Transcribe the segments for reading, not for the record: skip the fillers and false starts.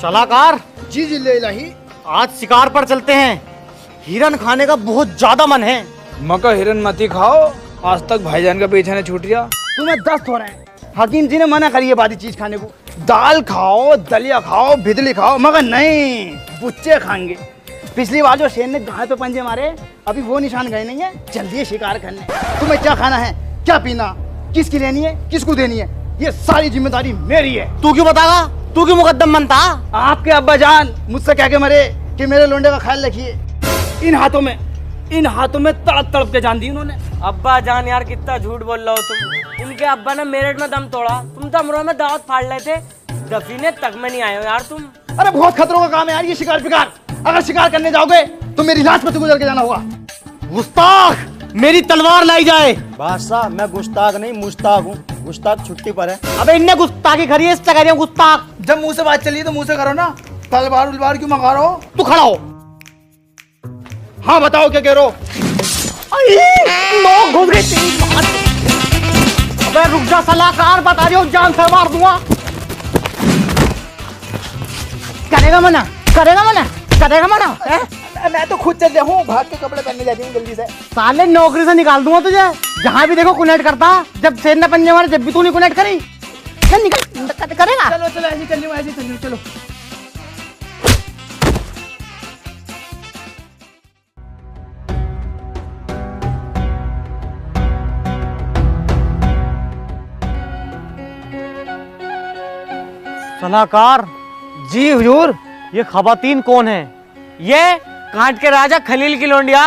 सलाहकार जी जिले इलाही। आज शिकार पर चलते हैं। हिरन खाने का बहुत ज्यादा मन है। मका हिरन मती खाओ, आज तक भाईजान का पीछा नहीं छूट गया। तुम्हें दस्त हो रहे हैं। हकीम जी ने मना करी है बादी चीज खाने को। दाल खाओ, दलिया खाओ, भिदली खाओ, मगर नहीं, बुच्चे खाएंगे। पिछली बार जो शेर ने गाय पे पंजे मारे, अभी वो निशान गए नहीं है। जल्दी है शिकार करने। तुम्हें क्या खाना है, क्या पीना, किसकी लेनी है, किसको देनी है, ये सारी जिम्मेदारी मेरी है। तू क्यों बतागा? तू क्यों मुकद्दम बनता? आपके अब्बा जान मुझसे कह के मरे कि मेरे लोंडे का ख्याल रखिए। इन हाथों में तड़प तड़प के जान दी उन्होंने। अब्बा जान यार कितना झूठ बोल रहे हो तुम। इनके अब्बा ने मेरठ में दम तोड़ा, तुम तो अमरोहा में दावत फाड़ रहे थे। दफीने तक में नहीं आए हो यार तुम। अरे बहुत खतरों का काम है यार ये शिकार पिकार। अगर शिकार करने जाओगे तो मेरी लाश पे गुजर के जाना होगा। गुस्ताख, मेरी तलवार लाई जाए। बादशाह मैं गुस्ताख नहीं मुश्ताक हूँ। गुस्ताख छुट्टी पर है। अबे इनने गुस्ताखी करी है, इससे कह रही हूँ गुस्ताख। जब मुंह से बात चली तो मुंह से करो ना। तलवार उलवार क्यों मंगा रहे हो? तू खड़ा हो। हाँ बताओ क्या कह रहे हो? नोक घुस गई तेरी बात। अबे रुक जा सलाहकार, बता रही हूँ जान से मार दूंगा। करेगा मना, करेगा मना, करेगा मना है? मैं तो खुद चल रहा हूँ, भाग के कपड़े पहनने जाती हूँ जल्दी से। साले नौकरी से निकाल दूंगा तुझे। जहाँ भी देखो कुनेट करता। जब शेर ने पंजे मारे जब भी तू नहीं कुनेट करी। निकल करेगा। चलो चलो ऐसे चल रही हूँ, ऐसे चल रही हूँ, चलो। सलाहकार जी हुजूर। ये खवातीन कौन है? ये कांट के राजा खलील की लोंडिया।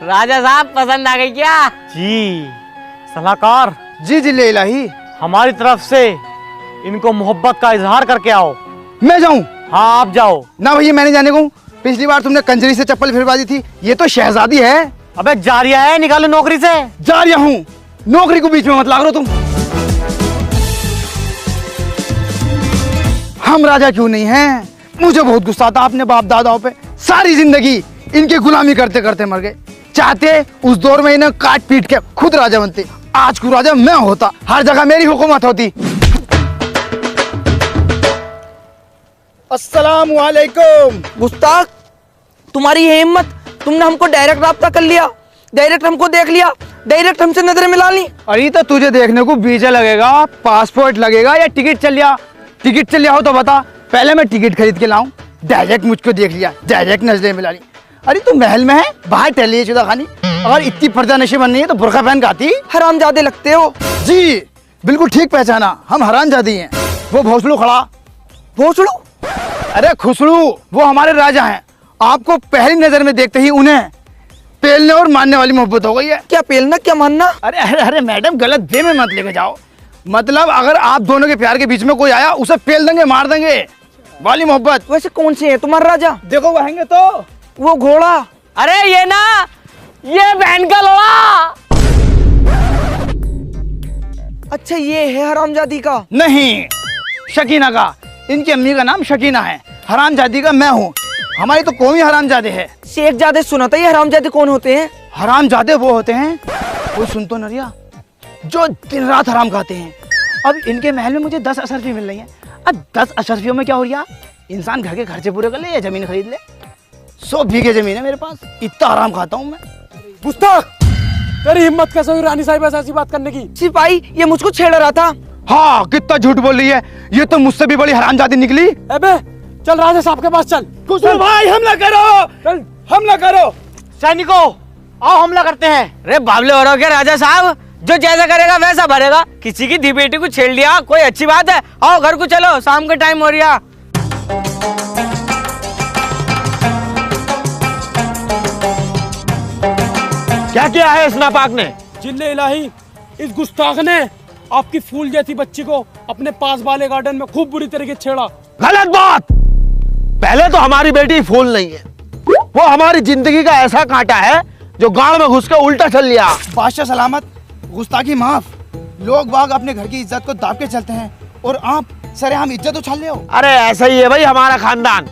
राजा साहब पसंद आ गई क्या? जी सलाहकार, जी जिले इलाही। हमारी तरफ से इनको मोहब्बत का इजहार करके आओ। मैं जाऊँ? हाँ आप जाओ। ना भैया मैंने जाने को। पिछली बार तुमने कंजरी से चप्पल फिरवा दी थी, ये तो शहजादी है। अबे जारिया है, निकालो नौकरी से। जा रहा हूँ, नौकरी को बीच में मत लाग रहे हो तुम। हम राजा क्यों नहीं हैं? मुझे बहुत गुस्सा था अपने बाप दादाओं पे। सारी जिंदगी इनकी गुलामी करते करते मर गए। चाहते उस दौर में इन्हें काट पीट के खुद राजा बनते। आज को राजा मैं होता, हर जगह मेरी हुकूमत होती। अस्सलाम वालेकुम। गुस्ताख, तुम्हारी ये हिम्मत, तुमने हमको डायरेक्ट राब्ता कर लिया, डायरेक्ट हमको देख लिया, डायरेक्ट हमसे नजरें मिला ली। अरे तो तुझे देखने को वीजा लगेगा, पासपोर्ट लगेगा या टिकट चल लिया? टिकट चल लिया हो तो बता, पहले मैं टिकट खरीद के लाऊं। डायरेक्ट मुझको देख लिया, डायरेक्ट नजरें मिला ली। अरे तू महल में है, बाहर टहली है चुदा खानी। अगर इतनी पर्दा नशे बननी है तो बुर्का पहन के आती। हरामजादे लगते हो। जी बिल्कुल ठीक पहचाना, हम हरामजादी हैं। वो भोसड़ू खड़ा। भोसड़ू? अरे खुसड़ू, वो हमारे राजा हैं। आपको पहली नजर में देखते ही उन्हें पेलने और मारने वाली मोहब्बत हो गई है। क्या पेलना, क्या मानना? अरे अरे अरे मैडम, गलत वे में मत लेके जाओ। मतलब अगर आप दोनों के प्यार के बीच में कोई आया, उसे पेल देंगे, मार देंगे वाली मोहब्बत। वैसे कौन से है तुम्हारा राजा? देखो वहेंगे तो वो घोड़ा। अरे ये ना, ये बहन का लोड़ा। अच्छा ये है हरामजादी का? नहीं, शकीना का। इनकी अम्मी का नाम शकीना है, हरामजादी का मैं हूँ। हमारी तो कौमी हरामजादे है। शेखजादे सुना था, ये हरामजादे कौन होते हैं? हरामजादे वो होते हैं, कोई सुन तो नरिया, जो दिन रात हराम खाते हैं। अब इनके महल में मुझे 10 अशरफी मिल रही हैं। अब 10 अशरफियों में क्या हो रहा? इंसान घर के खर्चे पूरे कर ले या जमीन खरीद ले। 100 बीघे जमीन है मेरे पास, इतना हराम खाता हूँ मैं। गुस्ताख, तेरी हिम्मत कैसे हुई रानी साहिब ऐसी बात करने की? सिपाही, ये मुझको छेड़ रहा था। हाँ कितना झूठ बोल रही है, ये तो मुझसे भी बड़ी हरामजादी निकली। अबे चल राजा साहब के पास चल। खुसरो भाई हमला करो, चल। हमला करो। सैनिकों आओ हमला करते हैं। अरे बाबले हो रहे हो क्या राजा साहब? जो जैसा करेगा वैसा भरेगा। किसी की धी बेटी को छेड़ लिया, कोई अच्छी बात है? आओ घर को चलो, शाम का टाइम हो रहा। क्या किया है इस नापाक ने? जिल्ले इलाही, इस गुस्ताख ने आपकी फूल जैसी बच्ची को अपने पास वाले गार्डन में खूब बुरी तरीके से छेड़ा। गलत बात। पहले तो हमारी बेटी फूल नहीं है, वो हमारी जिंदगी का ऐसा कांटा है जो गांव में घुस के उल्टा चल लिया। बादशाह सलामत, गुस्ताखी माफ। लोग बाग अपने घर की इज्जत को दाब के चलते हैं और आप सरेआम इज्जत उछाल ले हो। अरे ऐसा ही है भाई हमारा खानदान,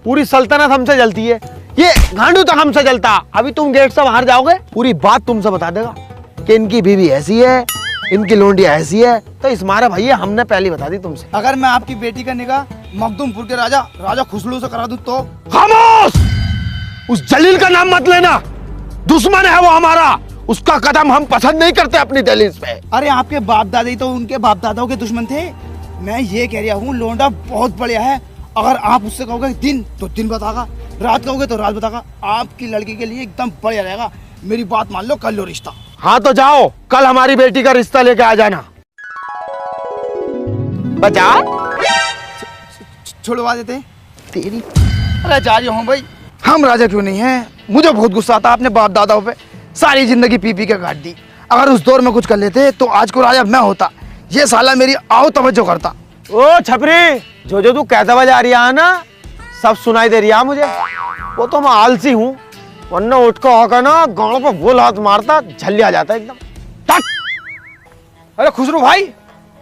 पूरी सल्तनत हमसे जलती है। ये गांडू तक हमसे जलता। अभी तुम गेट से बाहर जाओगे, पूरी बात तुमसे बता देगा कि इनकी बीवी ऐसी है, इनकी लोंडी ऐसी है तो इस मारे भैया हमने पहले बता दी तुमसे। अगर मैं आपकी बेटी का निकाह मखदूमपुर के राजा राजा खुसरो से करा दूं तो? खामोश! उस जलील का नाम मत लेना, दुश्मन है वो हमारा, उसका कदम हम पसंद नहीं करते अपनी दहलीज पे। अरे आपके बाप दादा ही तो उनके बाप दादाओं के दुश्मन थे। मैं ये कह रहा हूँ लोंडा बहुत बढ़िया है, अगर आप उससे कहोगे दिन तो दिन बतागा, रात कहोगे तो रात बतागा, आपकी लड़की के लिए एकदम बढ़िया रहेगा। मेरी बात मान लो, कर लो रिश्ता। हाँ तो जाओ, कल हमारी बेटी का रिश्ता लेके आ जाना। बचा छुड़वा देते तेरी। अरे जा रही हूँ भाई, हम राजा क्यों नहीं हैं? मुझे बहुत गुस्सा आता अपने बाप दादाओं पे, सारी जिंदगी पी पी के काट दी। अगर उस दौर में कुछ कर लेते तो आज को राजा मैं होता। ये साला मेरी आओ तवज्जो करता। ओ छपरी, जो जो तू कहता हुआ जा रही है ना, सब सुनाई दे रही है मुझे। वो तो मैं आलसी हूँ, वरना उठ कर होकर ना गाँव पर वो लात मारता, झल्ली जाता एकदम। अरे खुसरो भाई,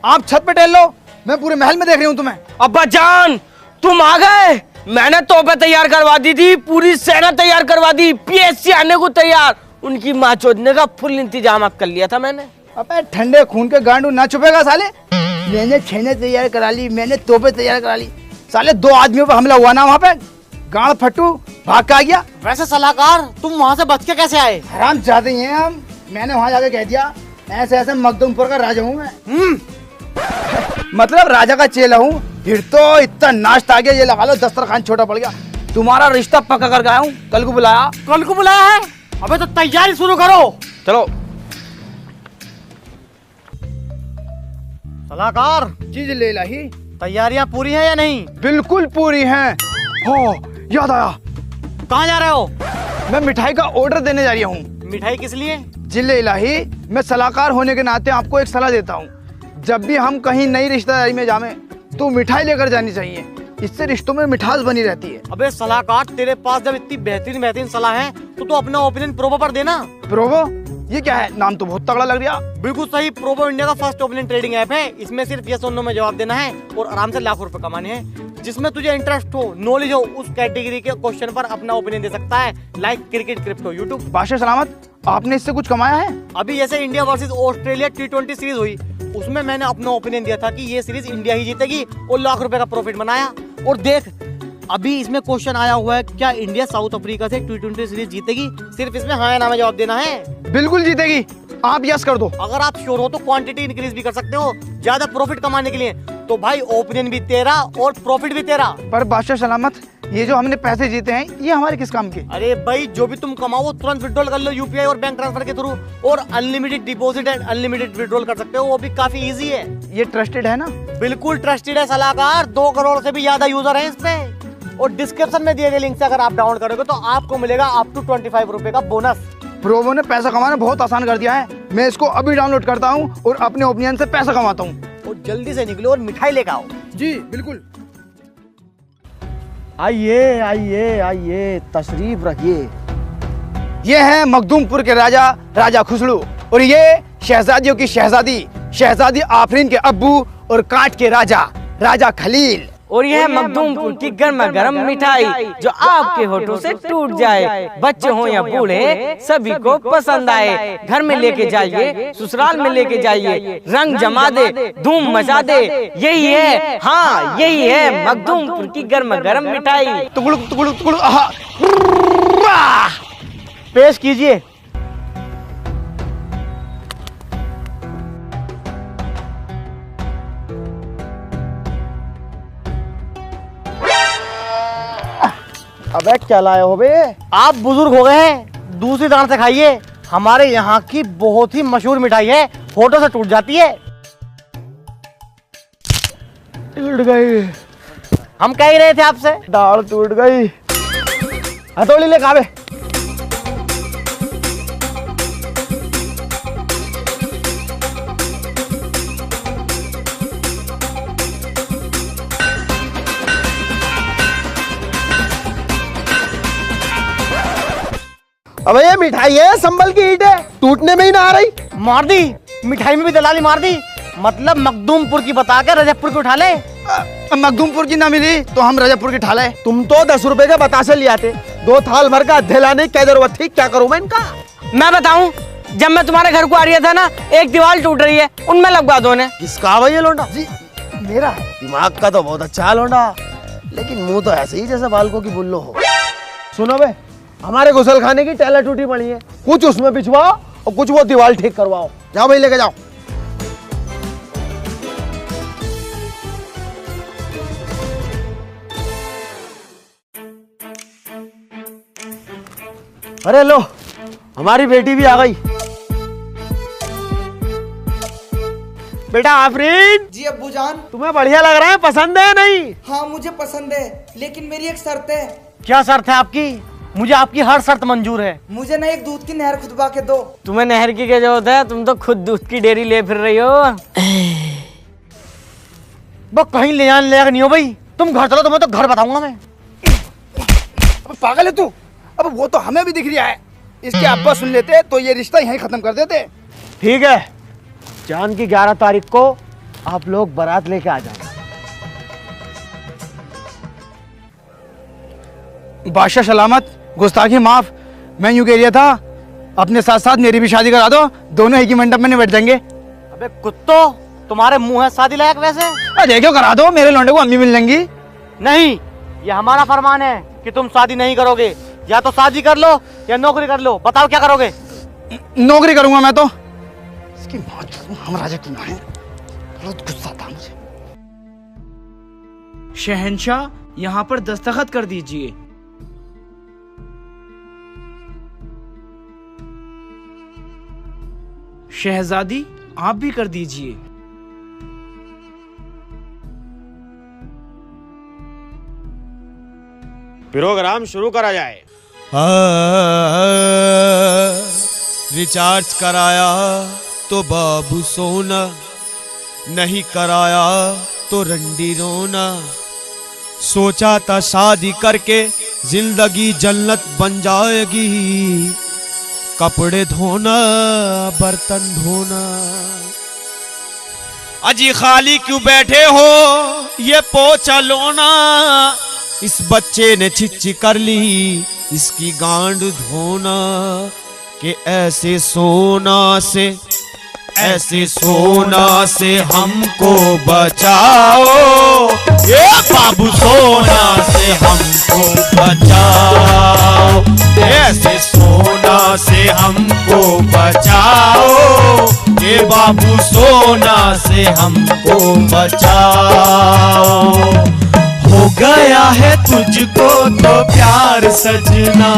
आप छत पे टहल लो, मैं पूरे महल में देख रही हूँ तुम्हें। अब्बा जान तुम आ गए। मैंने तोपे तैयार करवा दी थी, पूरी सेना तैयार करवा दी, पीएससी आने को तैयार, उनकी माँ चोदने का फुल इंतजाम अब कर लिया था मैंने। अबे ठंडे खून के गांडू ना छुपेगा साले। मैंने छेने तैयार करा ली, मैंने तोपे तैयार करा ली, साले 2 आदमियों पर हमला हुआ ना वहाँ पे, गाड़ फट्टू भाग का आ गया। वैसे सलाहकार तुम वहाँ से बच के कैसे आए? हराम जाते हैं हम। मैंने वहाँ जाके कह दिया ऐसे ऐसे मखदूमपुर का राजा हूँ मैं। मतलब राजा का चेला हूँ। फिर तो इतना नाश्ता आ गया, ये लगा लो दस्तरखान छोटा पड़ गया। तुम्हारा रिश्ता पक्का करके आया हूँ, कल को बुलाया। कल को बुलाया है? अबे तो तैयारी शुरू करो। चलो सलाहकार चीज ले लाही। तैयारियां पूरी हैं या नहीं? बिल्कुल पूरी हैं। हो याद आया, कहाँ जा रहे हो? मैं मिठाई का ऑर्डर देने जा रही हूँ। मिठाई किस लिए? जिले इलाही, मैं सलाहकार होने के नाते आपको एक सलाह देता हूँ। जब भी हम कहीं नई रिश्तेदारी में जावे तो मिठाई लेकर जानी चाहिए, इससे रिश्तों में मिठास बनी रहती है। अबे सलाहकार, तेरे पास जब इतनी बेहतरीन बेहतरीन सलाह है तो अपना ओपिनियन प्रोबो पर देना। प्रोबो? ये क्या है? नाम तो बहुत तगड़ा लग रहा। बिल्कुल सही, प्रोबो इंडिया का फर्स्ट ओपिनियन ट्रेडिंग ऐप है। इसमें सिर्फ यस और नो में जवाब देना है और आराम से लाखों रुपए कमाने हैं। जिसमें तुझे इंटरेस्ट हो, नॉलेज हो, उस कैटेगरी के क्वेश्चन पर अपना ओपिनियन दे सकता है, लाइक क्रिकेट, क्रिप्टो, यूट्यूब। बादशाह सलामत, आपने इससे कुछ कमाया है? अभी जैसे India versus Australia T20 series हुई, उसमें मैंने अपना ओपिनियन दिया था कि ये सीरीज इंडिया ही जीतेगी और लाख रुपए का प्रॉफिट बनाया। और देख, अभी इसमें क्वेश्चन आया हुआ है, क्या इंडिया साउथ अफ्रीका से T20 सीरीज जीतेगी? सिर्फ इसमें हाँ या ना में जवाब देना है। बिल्कुल जीतेगी, आप यस कर दो। अगर आप श्योर हो तो क्वांटिटी इंक्रीज भी कर सकते हो ज्यादा प्रॉफिट कमाने के लिए। तो भाई ओपिनियन भी तेरा और प्रॉफिट भी तेरा। पर बादशाह सलामत, ये जो हमने पैसे जीते हैं ये हमारे किस काम के? अरे भाई, जो भी तुम कमाओ वो तुरंत विड्रॉल कर लो यूपीआई और बैंक ट्रांसफर के थ्रू, और unlimited deposit and unlimited withdrawal कर सकते हो, वो भी काफी इजी है। ये ट्रस्टेड है ना? बिल्कुल ट्रस्टेड है सलाहकार, 2 करोड़ से भी ज्यादा यूजर है इस पे। और डिस्क्रिप्शन में दिए गए लिंक से अगर आप डाउनलोड करोगे तो आपको मिलेगा अप टू 25 रुपए का बोनस। प्रोबो ने पैसा कमाना बहुत आसान कर दिया है। मैं इसको अभी डाउनलोड करता हूँ और अपने ओपिनियन से पैसा कमाता हूँ। और जल्दी से निकलो और मिठाई लेकर आओ। जी बिल्कुल। आइए आइए आइए, तशरीफ रखिए। ये है मखदूमपुर के राजा राजा खुसरो, और ये शहजादियों की शहजादी शहजादी आफरीन के अब्बू और काट के राजा राजा खलील। और यह मखदूमपुर की गर्मा गर्म मिठाई जो आपके होठों से टूट जाए, बच्चे हो या बूढ़े सभी को पसंद आए। घर में लेके जाइए, ससुराल में लेके जाइए, रंग जमा दे, धूम मचा दे। यही है, हाँ यही है मखदूमपुर की गर्मा गर्म मिठाई। टुकड़ुक टुकड़ुक टुकड़ुक, आहा। पेश कीजिए। अबे क्या लाए हो बे? आप बुजुर्ग हो गए हैं, दूसरी दांत से खाइए। हमारे यहाँ की बहुत ही मशहूर मिठाई है, होठों से टूट जाती है। टूट गई, हम कह ही रहे थे आपसे। दाल टूट गई। हथौड़ी ले खावे। अबे ये मिठाई है, संभल की ईंट है, टूटने में ही ना आ रही। मार दी, मिठाई में भी दलाली मार दी। मतलब मखदूमपुर की बता के रजबपुर की उठा ले। मखदूमपुर की ना मिली तो हम रजबपुर की ठाला है। तुम तो 10 रुपए के बतासे ले आते, 2 थाल भर का अद्धे लाने की क्या जरूरत थी? क्या करूं मैं इनका? मैं बताऊं, जब मैं तुम्हारे घर को आ रही था ना, एक दीवार टूट रही है, उनमें लगवा दो ने। किसका भाई ये लौंडा? जी मेरा है। दिमाग का तो बहुत अच्छा है लौंडा, लेकिन मुंह तो ऐसे ही जैसे बालकों की बुल्लो हो। सुनो बे, हमारे गुसल खाने की टैला टूटी पड़ी है, कुछ उसमें बिछवाओ और कुछ वो दीवार ठीक करवाओ। जाओ भाई लेके जाओ। अरे लो, हमारी बेटी भी आ गई। बेटा आफरीन, जी अब्बू जान। तुम्हें बढ़िया लग रहा है, पसंद है नहीं? हाँ मुझे पसंद है, लेकिन मेरी एक शर्त है। क्या शर्त है आपकी? मुझे आपकी हर शर्त मंजूर है। मुझे ना एक दूध की नहर खुदवा के दो। तुम्हें नहर की क्या जरूरत है, तुम तो खुद दूध की डेयरी ले फिर रही हो। वो कहीं ले जाने लायक नहीं हो भाई, तुम घर चलो, तुम्हें तो घर बताऊंगा मैं। अब पागल है तू? अब वो तो हमें भी दिख रहा है, इसके अब्बा सुन लेते तो ये रिश्ता यहीं खत्म कर देते। ठीक है, चांद की 11 तारीख को आप लोग बारात लेके आ जाना। बादशाह सलामत, गुस्ताखी माफ। मैं यूं कह रहा था, अपने साथ साथ मेरी भी शादी करा दो, दोनों एक ही मंडप में बैठ जाएंगे। अबे कुत्तो, तुम्हारे मुंह है शादी लायक वैसे? देखो करा दो, मेरे लौंडे को अम्मी मिल जाएंगी। नहीं, ये हमारा फरमान है कि तुम शादी नहीं करोगे। या तो शादी कर लो या नौकरी कर लो, बताओ क्या करोगे? नौकरी करूंगा मैं तो। इसकी मौत हम राजा की ना है, बहुत गुस्सा था मुझे। शहंशाह, यहाँ पर दस्तखत कर दीजिए। शहजादी, आप भी कर दीजिए। प्रोग्राम शुरू करा जाए। रिचार्ज कराया तो बाबू सोना, नहीं कराया तो रंडी रोना। सोचा था शादी करके जिंदगी जन्नत बन जाएगी, कपड़े धोना बर्तन धोना। अजी खाली क्यों बैठे हो, ये पोछा लोना। इस बच्चे ने चिच्ची कर ली, इसकी गांड धोना। कि ऐसे सोना से हमको बचाओ, ये बाबू सोना से हमको बचाओ। ऐसे सोना से हमको बचाओ, ये बाबू सोना से हमको बचाओ। हो गया है तुझको तो प्यार सजना,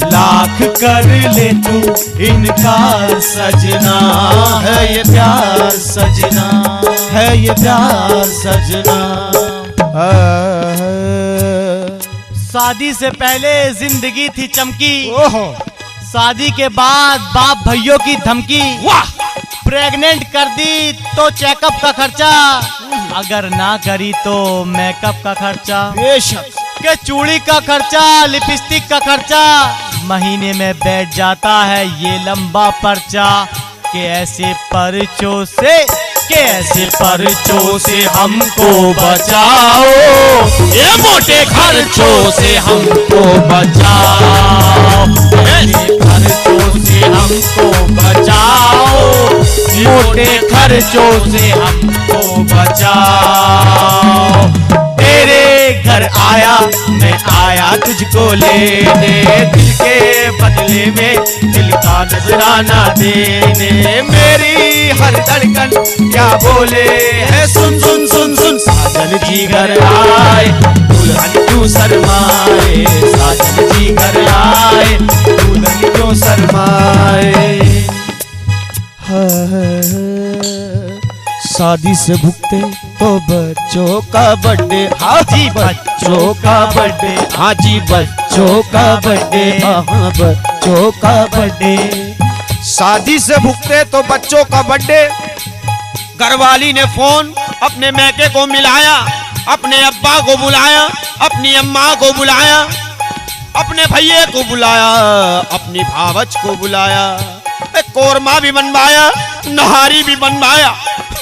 लाख कर ले तू इनकार सजना। है ये प्यार सजना, है ये प्यार सजना। शादी से पहले जिंदगी थी चमकी, शादी के बाद बाप भैयों की धमकी। प्रेग्नेंट कर दी तो चेकअप का खर्चा, अगर ना करी तो मेकअप का खर्चा। बेशक के चूड़ी का खर्चा, लिपस्टिक का खर्चा, महीने में बैठ जाता है ये लंबा पर्चा। के ऐसे पर्चों से हमको बचाओ, ये मोटे खर्चों से हमको बचाओ। ऐसे खर्चों से हमको बचाओ, मोटे खर्चों से हमको बचाओ। तेरे घर आया मैं आया तुझको लेने, दिल के बदले में दिल का नजराना देने। मेरी हर धड़कन क्या बोले है, सुन सुन सुन सुन। साजन जी घर आए दुल्हन क्यों शर्माए, साजन जी घर आए दुल्हन क्यों शर्माए। शादी से भुगते तो बच्चों का बर्थडे, हाँ जी बच्चों का बर्थडे, हाँ जी बच्चों का बर्थडे, हाँ बच्चों का बर्थडे। शादी से भुगते तो बच्चों का बर्थडे। घरवाली ने फोन अपने मैके को मिलाया, अपने अब्बा को बुलाया, अपनी अम्मा को बुलाया, अपने भैये को बुलाया, अपनी भावच को बुलाया। कोरमा भी बनवाया, नहारी भी बनवाया,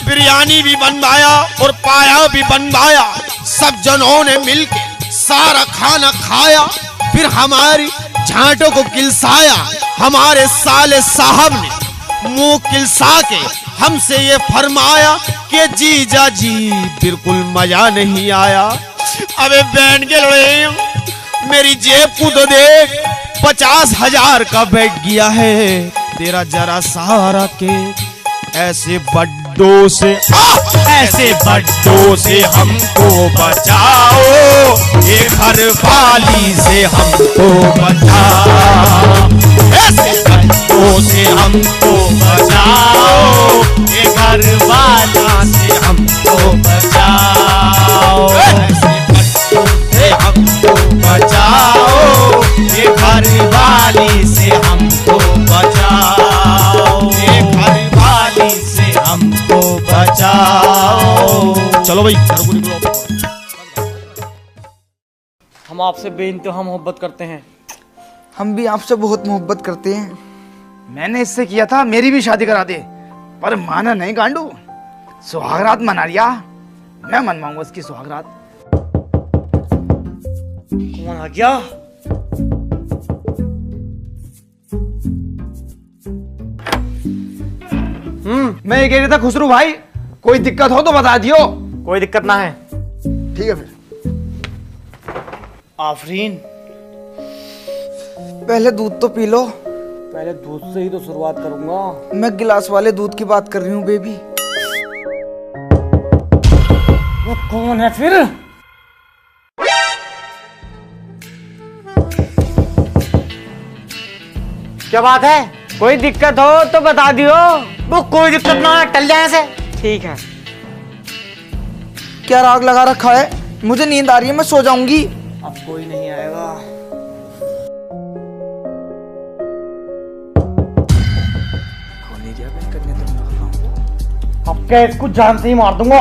बिरयानी भी बनवाया और पाया भी बनवाया। सब जनों ने मिलके सारा खाना खाया, फिर हमारी झांटों को किलसाया। हमारे साले साहब ने मुंह किलसा के हमसे ये फरमाया कि जीजा जी बिल्कुल मजा नहीं आया। अबे बैंड के लड़े, मेरी जेब को तो देख, 50,000 का बैग गया है तेरा जरा सहारा के। ऐसे बड्डों से ऐसे बड्डों से हमको बचाओ, ये घर वाली से हमको बचाओ। ऐसे बड्डों से हमको बचाओ, ये घर वाला से हमको बचाओ। ऐसे बड्डों से हमको बचाओ, ये घर वाली से हमको बचाओ। ये घर वाली से हमको बचाओ। चलो भाई घर को निकलो। हम आपसे बेइंतहा मोहब्बत करते हैं। हम भी आपसे बहुत मोहब्बत करते हैं। मैंने इससे किया था मेरी भी शादी करा दे, पर माना नहीं गांडू। सुहागरात मना लिया, मैं मनवाऊंगा उसकी सुहागरात। कौन आ गया? मैं ये कह रहा था खुसरू भाई, कोई दिक्कत हो तो बता दियो। कोई दिक्कत ना है। ठीक है फिर। आफरीन, पहले दूध तो पी लो। पहले दूध से ही तो शुरुआत करूंगा। मैं गिलास वाले दूध की बात कर रही हूँ बेबी। वो कौन है फिर? क्या बात है? कोई दिक्कत हो तो बता दियो। वो कोई दिक्कत ना है, टल जाए ऐसे। ठीक है। क्या राग लगा रखा है? मुझे नींद आ रही है, मैं सो जाऊंगी। अब कोई नहीं आएगा। अब क्या इसको जान से ही मार दूंगा।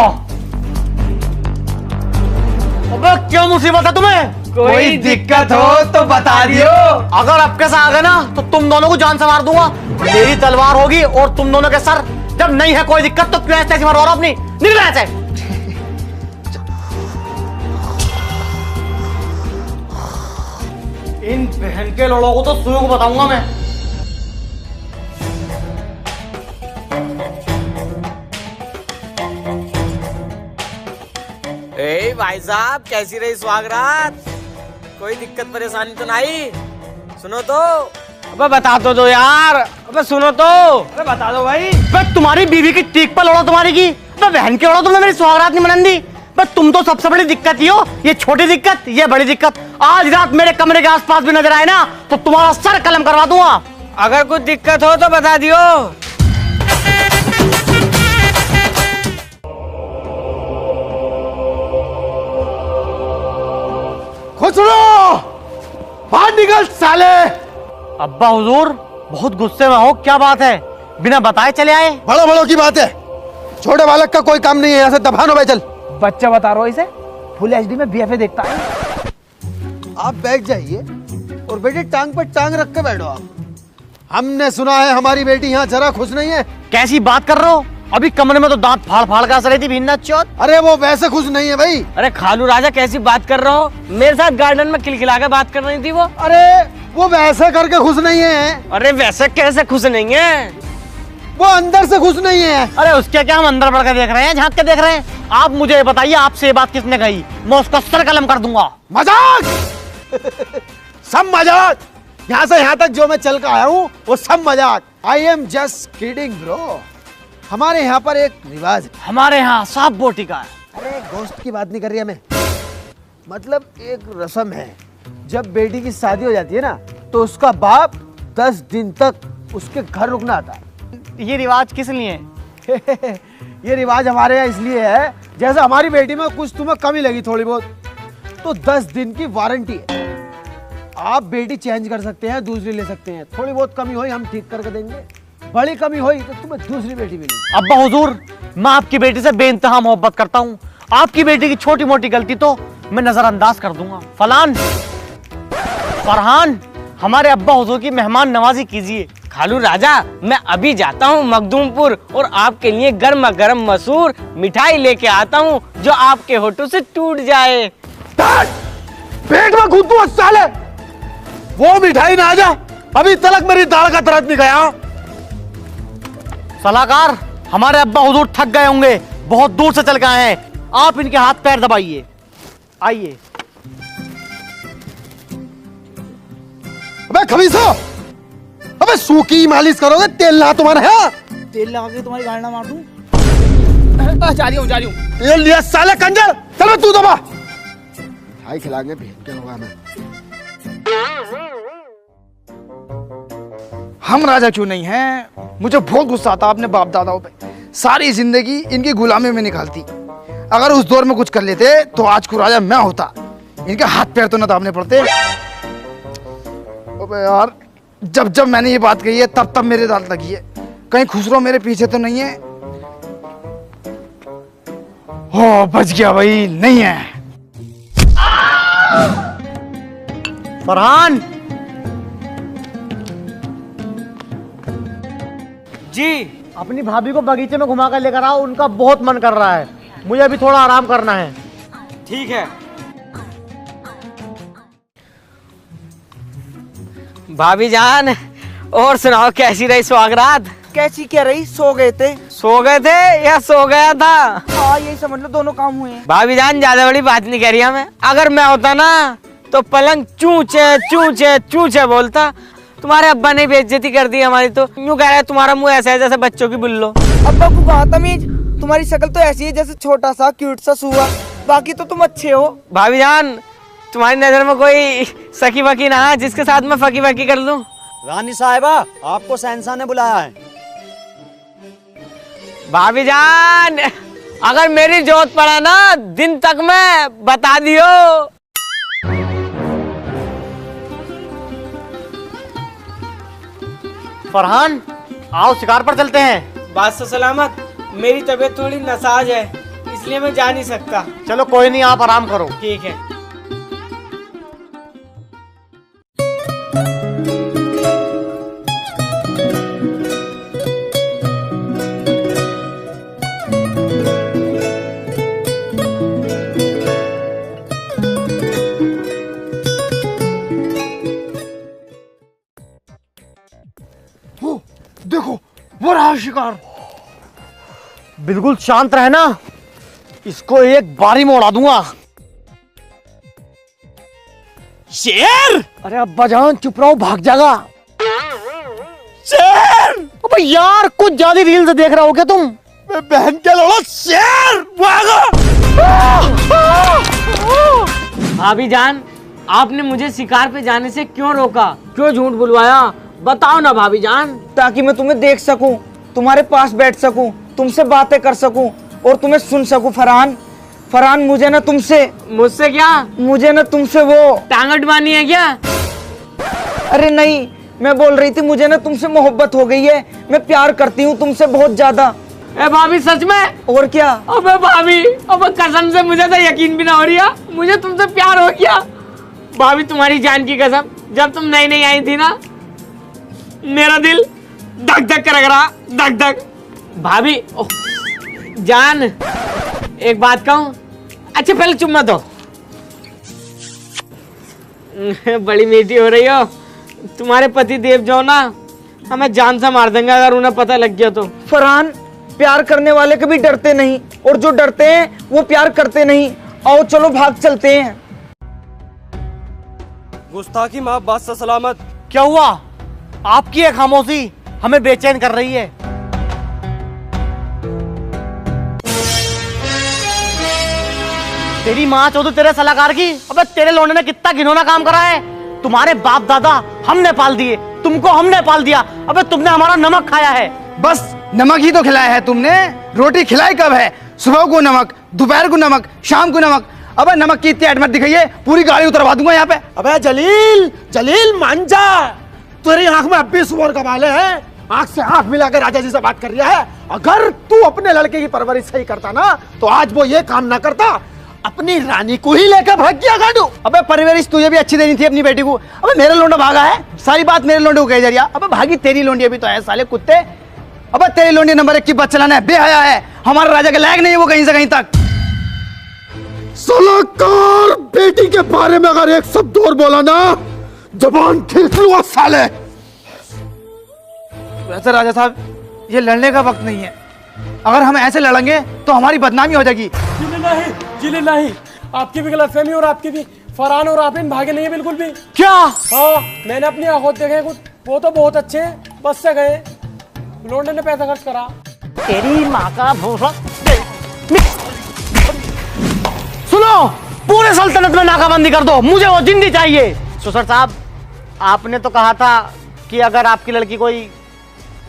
अबे क्या मुसीबत है तुम्हें? कोई दिक्कत हो तो बता दियो। अगर आपके साथ आ गए ना तो तुम दोनों को जान से मार दूंगा। मेरी तलवार होगी और तुम दोनों के सर। जब नहीं है कोई दिक्कत तो क्यों ऐसे मरवा रहा अपनी? निकल ऐसे। इन बहन के लोगों को तो सुनो को बताऊंगा मैं। ए भाई साहब, कैसी रही सुहागरात? कोई दिक्कत परेशानी तो नहीं? सुनो तो। अबे बता तो दो यार। अबे सुनो तो। अरे बता दो भाई। बस तुम्हारी बीवी की टीक पर लौड़ा तुम्हारी की। बस बहन के लौड़ा तुमने मेरी सुहागरात नहीं मनन दी। बस तुम तो सबसे बड़ी दिक्कत ही हो। ये छोटी दिक्कत, ये बड़ी दिक्कत। आज रात मेरे कमरे के आसपास भी नजर आए ना तो तुम्हारा सर कलम करवा दूंगा। अगर कुछ दिक्कत हो तो बता दियो। खुसरो, बाहर निकल साले। अब्बा हुजूर, बहुत गुस्से में हो, क्या बात है? बिना बताए चले आए? बड़ों बड़ों की बात है, छोटे बालक का कोई काम नहीं है। यहाँ से दफानो भाई, चल। बच्चा बता रहा हो इसे, फुल एचडी में बीएफए देखता है। आप बैठ जाइए और बेटी टांग पर टांग रख के बैठो आप। हमने सुना है हमारी बेटी यहाँ जरा खुश नहीं है। कैसी बात कर रहे हो? अभी कमरे में तो दांत फाड़ फाड़ कर हंस रही थी भीन्ना चौथ। अरे वो वैसे खुश नहीं है भाई। अरे खालू राजा, कैसी बात कर रहे हो? मेरे साथ गार्डन में खिलखिला के बात कर रही थी वो। अरे वो वैसे करके खुश नहीं है। अरे वैसे कैसे खुश नहीं है? वो अंदर से खुश नहीं है। अरे उसके क्या, हम अंदर बढ़ के देख रहे हैं, झांक के देख रहे हैं। आप मुझे बताइए, आपसे ये बात किसने कही? मैं उसका सर कलम कर दूंगा। मजाक सब मजाक। यहाँ से यहाँ तक जो मैं चल कर आया हूँ वो सब मजाक। I am just kidding bro. हमारे यहाँ पर एक रिवाज है। हमारे यहाँ सांप बोटी का है। अरे गोश्त की बात नहीं कर रही मैं, मतलब एक रस्म है। जब बेटी की शादी हो जाती है ना तो उसका बाप 10 दिन तक उसके घर रुकना आता है। ये रिवाज किस लिए है? ये रिवाज हमारे यहाँ इसलिए है, जैसे हमारी बेटी में कुछ तुम्हें कमी लगी थोड़ी बहुत तो 10 दिन की वारंटी है। आप बेटी चेंज कर सकते हैं, दूसरी ले सकते हैं। थोड़ी बहुत कमी हुई हम ठीक करके देंगे, बड़ी कमी हुई तो तुम्हें दूसरी बेटी मिलेगी। अब्बा हुजूर, मैं आपकी बेटी से बेइंतहा मोहब्बत करता हूँ। आपकी बेटी की छोटी मोटी गलती तो मैं नजरअंदाज कर दूंगा। फरहान, हमारे अब्बा हुजूर की मेहमान नवाजी कीजिए। खालू राजा, मैं अभी जाता हूँ मखदूमपुर और आपके लिए गर्मा गर्म मसूर मिठाई लेके आता हूँ जो आपके होठों से टूट जाए। पेट में घुटू साले, वो मिठाई ना आ जाए अभी तलक मेरी दाल का दर्द नहीं गया। सलाहकार, हमारे अब्बा हुजूर थक गए होंगे, बहुत दूर से चल के आए हैं। आप इनके हाथ पैर दबाइए। आइए। अबे खबीसो, अबे सूखी मालिश करोगे, तेल ना तुम्हारे यहाँ। तेल लगा के तुम्हारी गाड़ी ना मार दूं। जा रही हूँ। ये लिया साले कंजर, चलो तू दबा। भाई खिलाएंगे भेज के होगा हमें। हम राजा क्यों नहीं हैं? मुझे बहुत गुस्सा आता अपने बाप दादाओं पे। सारी जिंदगी इनकी गुलामी में निकालती। अगर उस दौर में कुछ कर लेते तो आज को राजा मैं होता। इनके हाथ पैर तो न दाबने पड़ते। अबे यार, जब जब मैंने ये बात कही है तब तब मेरे दांत लगी है। कहीं खुसरो मेरे पीछे तो नहीं है? हो बच गया भाई, नहीं है। फरहान जी। अपनी भाभी को बगीचे में घुमा कर लेकर आओ, उनका बहुत मन कर रहा है। मुझे अभी थोड़ा आराम करना है। ठीक है। भाभी जान, और सुनाओ कैसी रही सुहागरात? कैसी क्या रही? सो गए थे? सो गए थे या सो गया था? हाँ यही समझ लो, दोनों काम हुए हैं। भाभी जान ज्यादा बड़ी बात नहीं कह रही हूं मैं। अगर मैं होता ना तो पलंग चूचे चूचे चूचे बोलता। तुम्हारे अब्बा ने बेइज्जती कर दी हमारी, तो यूं कह रहा है तुम्हारा मुंह ऐसा है जैसे बच्चों की बुल्लो। अब्बा को कहा तमीज, तुम्हारी शक्ल तो ऐसी है जैसे छोटा सा क्यूट सा सुआ, बाकी तो तुम अच्छे हो। भाभी जान, तुम्हारी नजर में कोई सखी वकी ना है जिसके साथ मैं फकी वकी कर लूं? रानी साहिबा, आपको शहंशाह ने बुलाया है। भाभी जान, अगर मेरी जरूरत पड़ा ना दिन तक में बता दियो। फरहान, आओ शिकार पर चलते हैं। बात से सलामत, मेरी तबीयत थोड़ी नासाज है, इसलिए मैं जा नहीं सकता। चलो कोई नहीं, आप आराम करो। ठीक है। देखो वो रहा शिकार। बिल्कुल शांत रहना, इसको एक बारी में उड़ा दूंगा। शेर! अरे अब्बा जान चुप रहो, भाग जाएगा। शेर! अबे यार, कुछ ज्यादा रील्स देख रहे हो क्या तुम? बहन के लोड़ा, शेर! भागो! भाभी जान, आपने मुझे शिकार पे जाने से क्यों रोका? क्यों झूठ बुलवाया? बताओ ना भाभी जान। ताकि मैं तुम्हें देख सकूं, तुम्हारे पास बैठ सकूं, तुमसे बातें कर सकूं और तुम्हें सुन सकूं। फरहान, मुझे ना तुमसे। मुझसे क्या? मुझे ना तुमसे वो टांग अडवानी है क्या? अरे नहीं, मैं बोल रही थी मुझे ना तुमसे मोहब्बत हो गई है। मैं प्यार करती हूँ तुमसे बहुत ज्यादा। ए भाभी सच में? और क्या? अबे भाभी, अबे कसम से मुझे तो यकीन भी ना हो रहा, मुझे तुमसे प्यार हो गया। भाभी तुम्हारी जान की कसम, जब तुम नई नई आई थी ना, मेरा दिल धक धक कर रहा, धक धक। भाभी जान, एक बात कहूं? अच्छा पहले चुम्मा दो। बड़ी मीठी हो रही हो। तुम्हारे पति देव जो ना हमें जान से मार देंगे अगर उन्हें पता लग गया तो। फरहान, प्यार करने वाले कभी डरते नहीं, और जो डरते हैं वो प्यार करते नहीं। आओ चलो भाग चलते हैं। गुस्ताखी माफ, बात से सलामत। क्या हुआ? आपकी एक खामोशी हमें बेचैन कर रही है। तेरी माँ चौधरी तेरे सलाहकार की। अबे तेरे लौंडे ने कितना घिनौना काम करा है। तुम्हारे बाप दादा हमने पाल दिए, तुमको हमने पाल दिया। अबे तुमने हमारा नमक खाया है। बस नमक ही तो खिलाया है तुमने। रोटी खिलाई कब है? सुबह को नमक, दोपहर को नमक, शाम को नमक। अबे नमक की इतनी ऐड मत दिखाइए, पूरी गाड़ी उतरवा दूंगा यहाँ पे। अबे जलील मान जा, तेरी आंख में अब भी सुअर का बाल है। आंख से आंख मिला के राजा जी से बात कर रहा है। अगर तू अपने लड़के की परवरिश सही करता ना, तो आज वो ये काम ना करता, अपनी रानी को ही लेकर भाग गया गाड़ू। अबे परवरिश तुझे भी अच्छी देनी थी अपनी बेटी को। अबे मेरा लोंडा भागा है, सारी बात मेरे लोंडे को कही जा रही है। अबे भागी तेरी लोंडी अभी तो है साले कुत्ते। अबे तेरी लोंडी नंबर 1 की बस चलाना है, बेहया है, हमारे राजा के लायक नहीं है वो कहीं से कहीं तक। सलाहकार, बेटी के बारे में अगर एक शब्द और बोला ना, जबान खींच लूंगा साले। वैसे राजा साहब, ये लड़ने का वक्त नहीं है। अगर हम ऐसे लड़ेंगे तो हमारी बदनामी हो जाएगी। जिले नहीं, आपकी भी गलतफहमी और आपकी भी। फरहान और आफरीन भागे नहीं है बिल्कुल भी। क्या? हाँ, मैंने अपनी आंखों देखे कुछ, वो तो बहुत अच्छे हैं, बस से गए, लौंडे ने पैसा खर्च करा। तेरी माँ का भूसा। सुनो, पूरे सल्तनत में नाकाबंदी कर दो, मुझे वो जिंदी चाहिए। सुसर साहब, आपने तो कहा था कि अगर आपकी लड़की कोई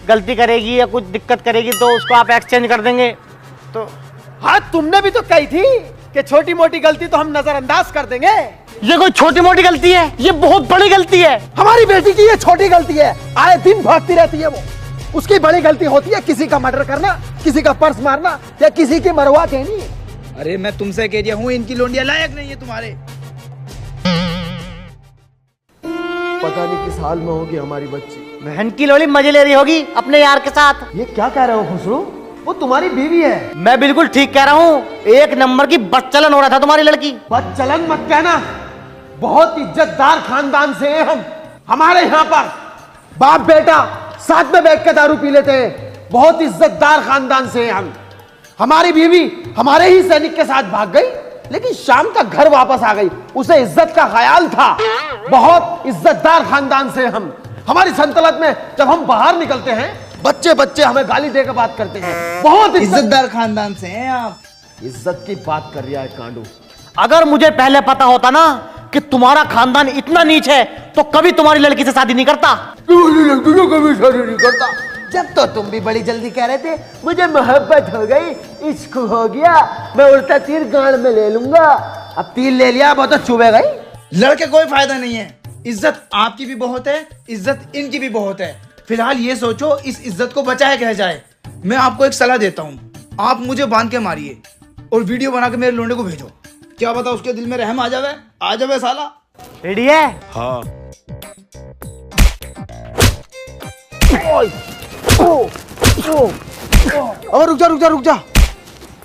गलती करेगी या कुछ दिक्कत करेगी तो उसको आप एक्सचेंज कर देंगे। तो हाँ, तुमने भी तो कही थी कि छोटी मोटी गलती तो हम नजरअंदाज कर देंगे। ये कोई छोटी मोटी गलती है? ये बहुत बड़ी गलती है। हमारी बेटी की ये छोटी गलती है, आए दिन भागती रहती है वो। उसकी बड़ी गलती होती है किसी का मर्डर करना, किसी का पर्स मारना या किसी की मरवा देनी। अरे मैं तुमसे कह दिया हूँ, इनकी लोंडिया लायक नहीं है तुम्हारे। पता नहीं किस हाल में होगी हमारी बच्ची। बहन की लोली मजे ले रही होगी अपने यार के साथ। ये क्या कह रहे हो खुसरो? वो तुम्हारी बीवी है। मैं बिल्कुल ठीक कह रहा हूँ, एक नंबर की बदचलन हो रहा था तुम्हारी लड़की। बदचलन मत कहना, बहुत इज्जतदार खानदान से हैं हम। हमारे यहाँ पर बाप बेटा साथ में बैठ के दारू पी लेते हैं। बहुत इज्जतदार खानदान से हैं हम। हमारी बीवी हमारे ही सैनिक के साथ भाग गई, लेकिन शाम तक घर वापस आ गई। उसे इज्जत का ख्याल था। बहुत इज्जतदार खानदान से हम। हमारी सल्तनत में जब हम बाहर निकलते हैं, बच्चे बच्चे हमें गाली देकर बात करते हैं। बहुत इज्जतदार खानदान से हैं आप। इज्जत की बात कर रहा है कांडू। अगर मुझे पहले पता होता ना कि तुम्हारा खानदान इतना नीच है तो कभी तुम्हारी लड़की से शादी नहीं करता। कभी शादी नहीं करता। जब तो तुम भी बड़ी जल्दी कह रहे थे मुझे मोहब्बत हो गई, इश्क हो गया, मैं उल्टा तीर गांड में ले लूंगा। अब तीर ले लिया, वो तो चुभे गई। लड़के कोई फायदा नहीं है। इज्जत आपकी भी बहुत है, इज्जत इनकी भी बहुत है। फिलहाल ये सोचो इस इज्जत को बचाया क्या जाए। मैं आपको एक सलाह देता हूँ, आप मुझे बांध के मारिए और वीडियो बना के मेरे लोंडे को भेजो। क्या पता उसके दिल में रहम आ जावे साला। रेडी है? हाँ। और रुक जा,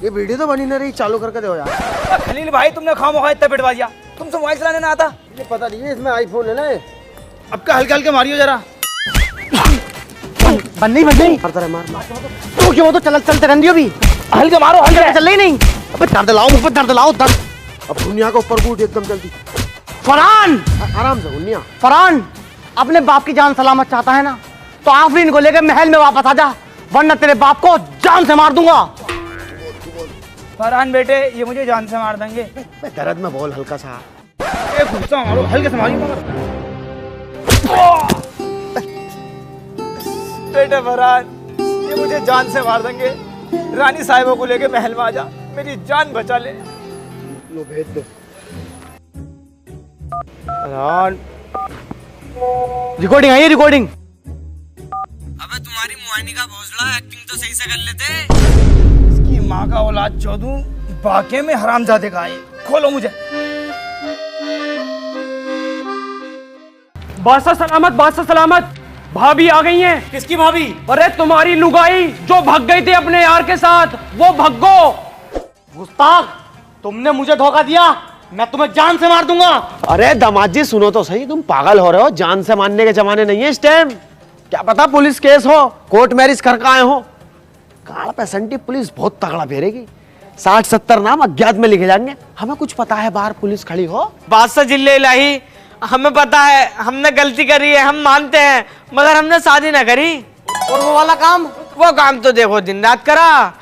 ये वीडियो तो बनी नहीं रही, चालू करके दो यार। खलील भाई, तुमने खामोखा इतना पिटवा दिया। तुमसे मोबाइल चलाने ना आता? ये पता नहीं है, इसमें आईफोन है ना। अब का हल्के हल्के मारियो जरा। बन्नी मारता रहे, मार। तो क्यों, तो चलते रहने दियो भी। हल्के मारो, हल्के। चल रही नहीं। अबे दर्द लाओ, मुझ पर दर्द लाओ, दर्द। अब दुनिया के ऊपर कूद एकदम जल्दी। फरहान, आराम से उन्निया। फरहान, अपने बाप की जान सलामत चाहता है ना तो आफरीन को लेकर महल में वापस आ जा, वरना तेरे बाप को जान से मार दूंगा। फरहान बेटे, ये मुझे जान से मार देंगे। मैं दर्द में बोल हल्का सा। गुस्सा मारो, हल्के से मारियो मगर। बेटे फरहान, ये मुझे जान से मार देंगे। रानी साहिबा को लेके महल में आ जा, मेरी जान बचा ले। लो भेज दो। रिकॉर्डिंग आई है, रिकॉर्डिंग। अबे तुम्हारी मुआइनी का भोसला, एक्टिंग तो सही से कर लेते। इसकी माँ का औलाद चौधू, बाके में हरामजादे का है। खोलो मुझे। बादशाह सलामत, बादशाह सलामत। भाभी आ गई हैं। किसकी भाभी? अरे तुम्हारी लुगाई जो भाग गई थी अपने यार के साथ, वो भग्गो। गुस्ताख, तुमने मुझे धोखा दिया, मैं तुम्हें जान से मार दूंगा। अरे दामाद जी सुनो तो सही, तुम पागल हो रहे हो। जान से मारने के जमाने नहीं है इस टाइम। क्या पता पुलिस केस हो, कोर्ट मैरिज करके आए हो। काल पैसेंटी पुलिस बहुत तगड़ा फेरेगी। 60-70 नाम अज्ञात में लिखे जाएंगे। हमें कुछ पता है बाहर पुलिस खड़ी हो। बादशाह जिले इलाही, हमें पता है हमने गलती करी है, हम मानते हैं, मगर हमने शादी ना करी। और वो वाला काम? वो काम तो देखो दिन रात करा,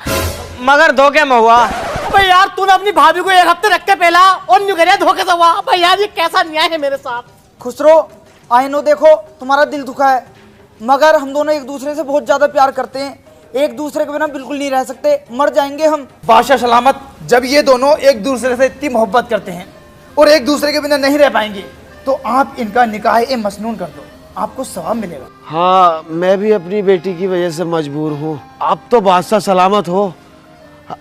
मगर धोखे में हुआ। अबे यार, तूने अपनी भाभी को एक हफ्ते रख के पहला और न्यू करिया धोखे से हुआ। अबे यार, ये कैसा न्याय है मेरे साथ? खुसरो, आई नो, देखो तुम्हारा दिल दुखा है, मगर हम दोनों एक दूसरे से बहुत ज्यादा प्यार करते हैं। एक दूसरे के बिना बिल्कुल नहीं रह सकते, मर जाएंगे हम। बादशाह सलामत, जब ये दोनों एक दूसरे से इतनी मोहब्बत करते हैं और एक दूसरे के बिना नहीं रह पाएंगे, तो आप इनका निकाह ए मसनून कर दो, आपको सवाब मिलेगा। हाँ, मैं भी अपनी बेटी की वजह से मजबूर हूँ। आप तो बादशाह सलामत हो,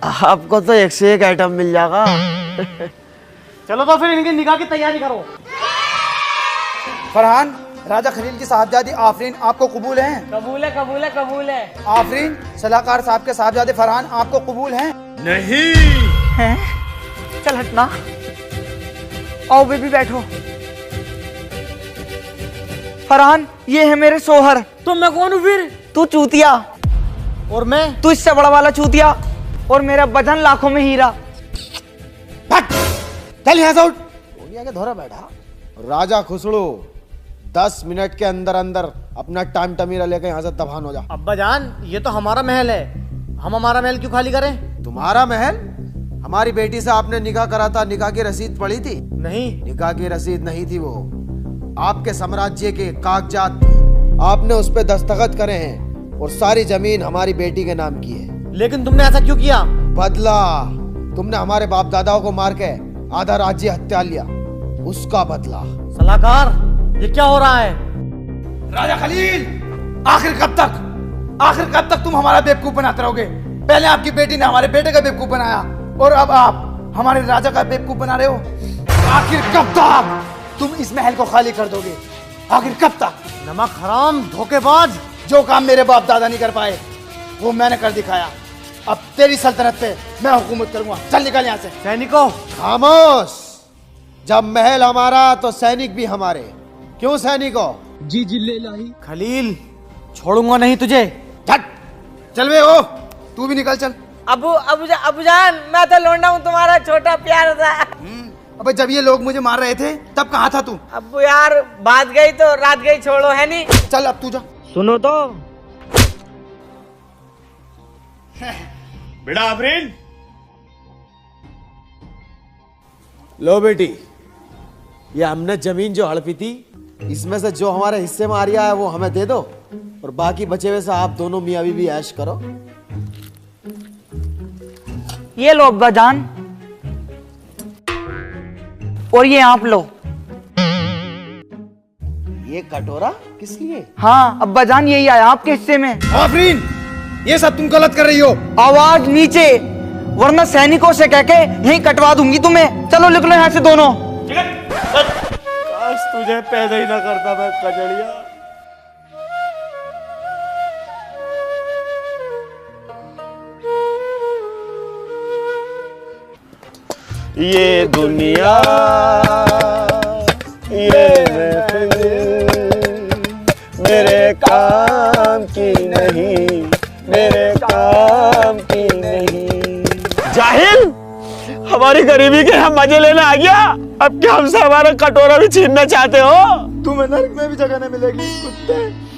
आपको तो एक से एक आइटम मिल जाएगा। चलो तो फिर इनके निकाह की तैयारी करो। फरहान, राजा खलील की साहबजादी आफरीन आपको कबूल हैं? कबूल है, कबूल है, कबूल है। आफरीन, सलाहकार साहब के साहबजादे फरहान आपको कबूल हैं? नहीं। हैं? चल हटना। आओ बेबी, बैठो। फरहान, ये है मेरे सोहर। तो मैं कौन हूँ फिर? तू चूतिया और मैं तू इससे बड़ा वाला चूतिया और मेरा वजन लाखों में हीरा। चल यहाँ से उठ। सोनिया के धोरा बैठा। राजा खुसड़ू 10 मिनट के अंदर अंदर अपना टाइम टमीरा लेकर यहाँ से तबाह हो जा। अब्बा जान, ये तो हमारा महल है, हम हमारा महल क्यों खाली करें? तुम्हारा महल? हमारी बेटी से आपने निकाह करा था, निकाह की रसीद पड़ी थी? नहीं, निकाह की रसीद नहीं थी, वो आपके साम्राज्य के कागजात थे। आपने उस पे दस्तखत करे हैं और सारी जमीन हमारी बेटी के नाम की है। लेकिन तुमने ऐसा क्यों किया? बदला। तुमने हमारे बाप दादाओं को मार के आधा राज्य हत्या लिया, उसका बदला। सलाहकार, ये क्या हो रहा है? राजा खलील, आखिर कब तक तुम हमारा बेवकूफ बनाते रहोगे? पहले आपकी बेटी ने हमारे बेटे का बेवकूफ बनाया और अब आप हमारे राजा का बेवकूफ बना रहे हो। आखिर कब तक तुम इस महल को खाली कर दोगे? आखिर कब तक? नमक हराम, धोखेबाज। जो काम मेरे बाप दादा नहीं कर पाए वो मैंने कर दिखाया। अब तेरी सल्तनत पे मैं हुकूमत करूंगा। चल निकल यहाँ से। सैनिकों, खामोश। जब महल हमारा तो सैनिक भी हमारे। क्यों सैनिकों? जी जिले लाही। खलील, छोड़ूंगा नहीं तुझे। झट चल बे, ओ तू भी निकल चल। अबू जान, मैं तो लौंडा हूँ, तुम्हारा छोटा प्यार था। अबे जब ये लोग मुझे मार रहे थे तब कहाँ था तू? अबू यार, बात गई तो रात गई, छोड़ो, है नहीं? चल अब तू जा। सुनो तो बेटा आफरीन, लो बेटी, ये हमने जमीन जो हड़पी थी, इसमें से जो हमारे हिस्से में आ रहा है वो हमें दे दो और बाकी बचे हुए से आप दोनों मियाँ बीवी ऐश करो। ये लो अब्बा जान, और ये आप लो। ये कटोरा किस लिए? हाँ अब्बा जान, यही आया आपके हिस्से में। आफरीन, ये सब तुम गलत कर रही हो। आवाज नीचे, वरना सैनिकों से कह के यहीं कटवा दूंगी तुम्हें। चलो निकलो यहाँ से दोनों। काश तुझे पैदा ही ना करता मैं, कजड़िया। ये दुनिया, ये मेरे काम की नहीं, मेरे काम की नहीं। जाहिल, हमारी गरीबी के हम मजे लेने आ गया, अब क्या हमसे हमारा कटोरा भी छीनना चाहते हो? तुम्हें नर्क में भी जगह नहीं मिलेगी कुत्ते।